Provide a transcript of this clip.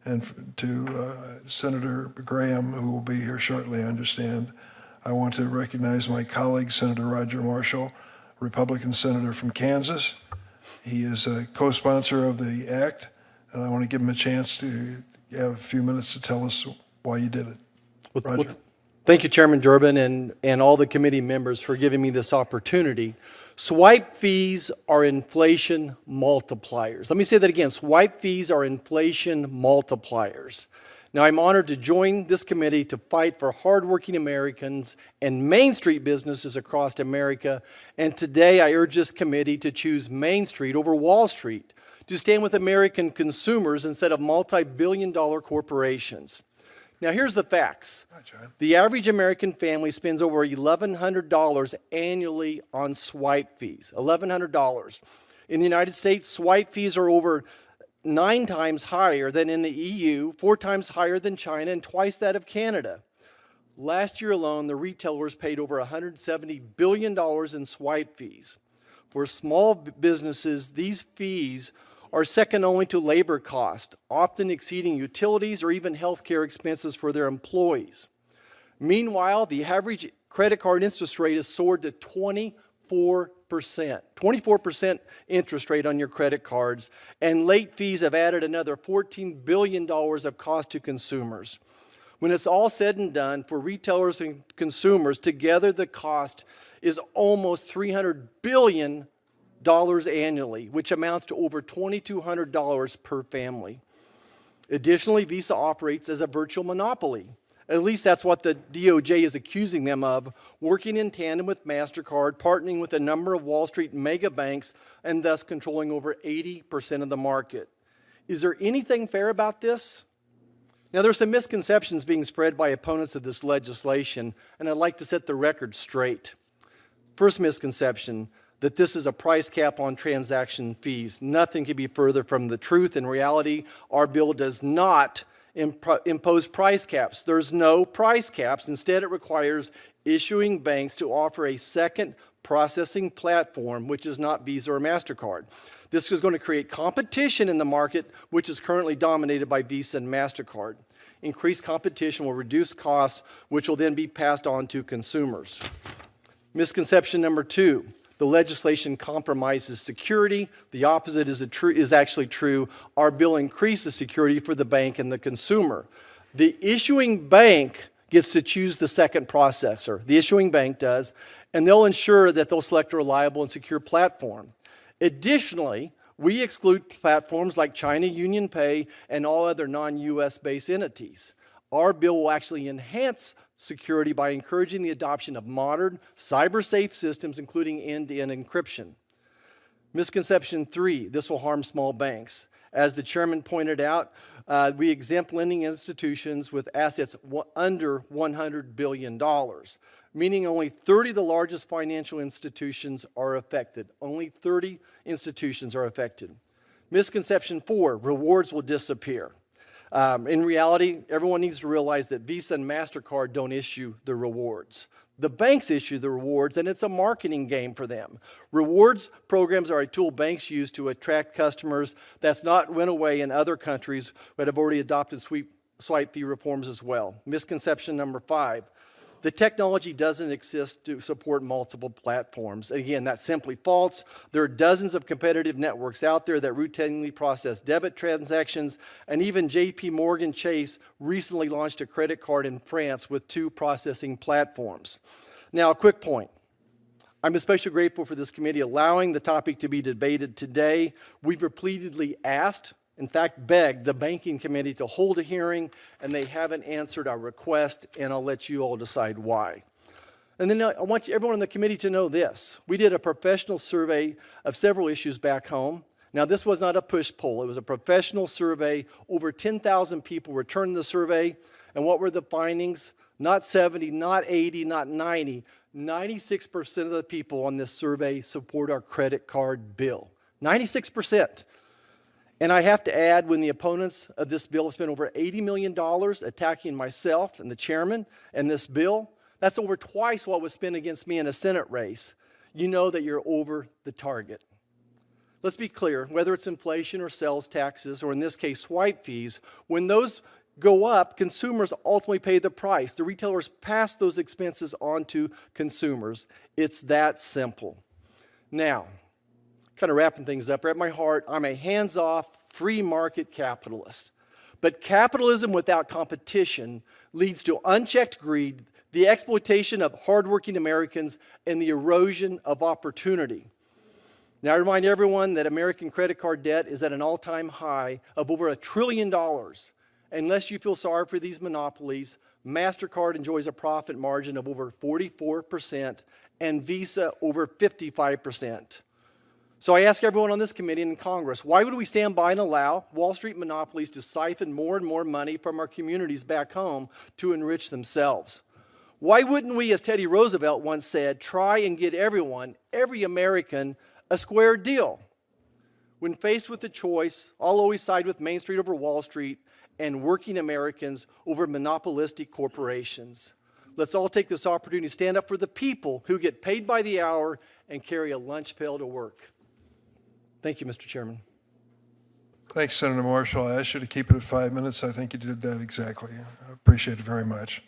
And to Senator Graham, who will be here shortly, I understand, I want to recognize my colleague, Senator Roger Marshall, Republican senator from Kansas. He is a co-sponsor of the act, and I want to give him a chance to have a few minutes to tell us why you did it. Roger. Thank you, Chairman Durbin, and all the committee members for giving me this opportunity. Swipe fees are inflation multipliers. Let me say that again. Swipe fees are inflation multipliers. Now, I'm honored to join this committee to fight for hardworking Americans and Main Street businesses across America. And today, I urge this committee to choose Main Street over Wall Street, to stand with American consumers instead of multi-billion-dollar corporations. Now, here's the facts. The average American family spends over $1,100 annually on swipe fees, $1,100. In the United States, swipe fees are over 9 times higher than in the EU, 4 times higher than China, and twice that of Canada. Last year alone, the retailers paid over $170 billion in swipe fees. For small businesses, these fees are second only to labor cost, often exceeding utilities or even healthcare expenses for their employees. Meanwhile, the average credit card interest rate has soared to 24%. 24% interest rate on your credit cards, and late fees have added another $14 billion of cost to consumers. When it's all said and done, for retailers and consumers, together the cost is almost $300 billion annually, which amounts to over $2,200 per family. Additionally, Visa operates as a virtual monopoly. At least that's what the DOJ is accusing them of, working in tandem with MasterCard, partnering with a number of Wall Street mega banks, and thus controlling over 80% of the market. Is there anything fair about this? Now, there are some misconceptions being spread by opponents of this legislation, and I'd like to set the record straight. First misconception, that this is a price cap on transaction fees. Nothing could be further from the truth. In reality, our bill does not impose price caps. There's no price caps. Instead, it requires issuing banks to offer a second processing platform, which is not Visa or MasterCard. This is going to create competition in the market, which is currently dominated by Visa and MasterCard. Increased competition will reduce costs, which will then be passed on to consumers. Misconception number 2. The legislation compromises security. The opposite is actually true. Our bill increases security for the bank and the consumer. The issuing bank gets to choose the second processor. The issuing bank does, and they'll ensure that they'll select a reliable and secure platform. Additionally, we exclude platforms like China UnionPay and all other non-US based entities. Our bill will actually enhance security by encouraging the adoption of modern, cyber-safe systems, including end-to-end encryption. Misconception 3, this will harm small banks. As the chairman pointed out, we exempt lending institutions with assets under $100 billion, meaning only 30 of the largest financial institutions are affected. Only 30 institutions are affected. Misconception 4, rewards will disappear. In reality, everyone needs to realize that Visa and MasterCard don't issue the rewards. The banks issue the rewards, and it's a marketing game for them. Rewards programs are a tool banks use to attract customers. That's not went away in other countries that have already adopted swipe fee reforms as well. Misconception number 5. The technology doesn't exist to support multiple platforms. Again, that's simply false. There are dozens of competitive networks out there that routinely process debit transactions, and even JP Morgan Chase recently launched a credit card in France with 2 processing platforms. Now, a quick point. I'm especially grateful for this committee allowing the topic to be debated today. We've repeatedly asked, in fact, begged the Banking Committee to hold a hearing, and they haven't answered our request, and I'll let you all decide why. And then I want everyone on the committee to know this. We did a professional survey of several issues back home. Now, this was not a push poll. It was a professional survey. Over 10,000 people returned the survey, and what were the findings? Not 70, not 80, not 90. 96% of the people on this survey support our credit card bill. 96%. And I have to add, when the opponents of this bill have spent over $80 million attacking myself and the chairman and this bill, that's over twice what was spent against me in a Senate race. You know that you're over the target. Let's be clear, whether it's inflation or sales taxes, or in this case, swipe fees, when those go up, consumers ultimately pay the price. The retailers pass those expenses on to consumers. It's that simple. Now, kind of wrapping things up, at my heart, I'm a hands-off, free market capitalist. But capitalism without competition leads to unchecked greed, the exploitation of hardworking Americans, and the erosion of opportunity. Now, I remind everyone that American credit card debt is at an all-time high of over $1 trillion. Unless you feel sorry for these monopolies, MasterCard enjoys a profit margin of over 44% and Visa over 55%. So I ask everyone on this committee and in Congress, why would we stand by and allow Wall Street monopolies to siphon more and more money from our communities back home to enrich themselves? Why wouldn't we, as Teddy Roosevelt once said, try and get everyone, every American, a square deal? When faced with the choice, I'll always side with Main Street over Wall Street and working Americans over monopolistic corporations. Let's all take this opportunity to stand up for the people who get paid by the hour and carry a lunch pail to work. Thank you, Mr. Chairman. Thanks, Senator Marshall. I asked you to keep it at 5 minutes. I think you did that exactly. I appreciate it very much.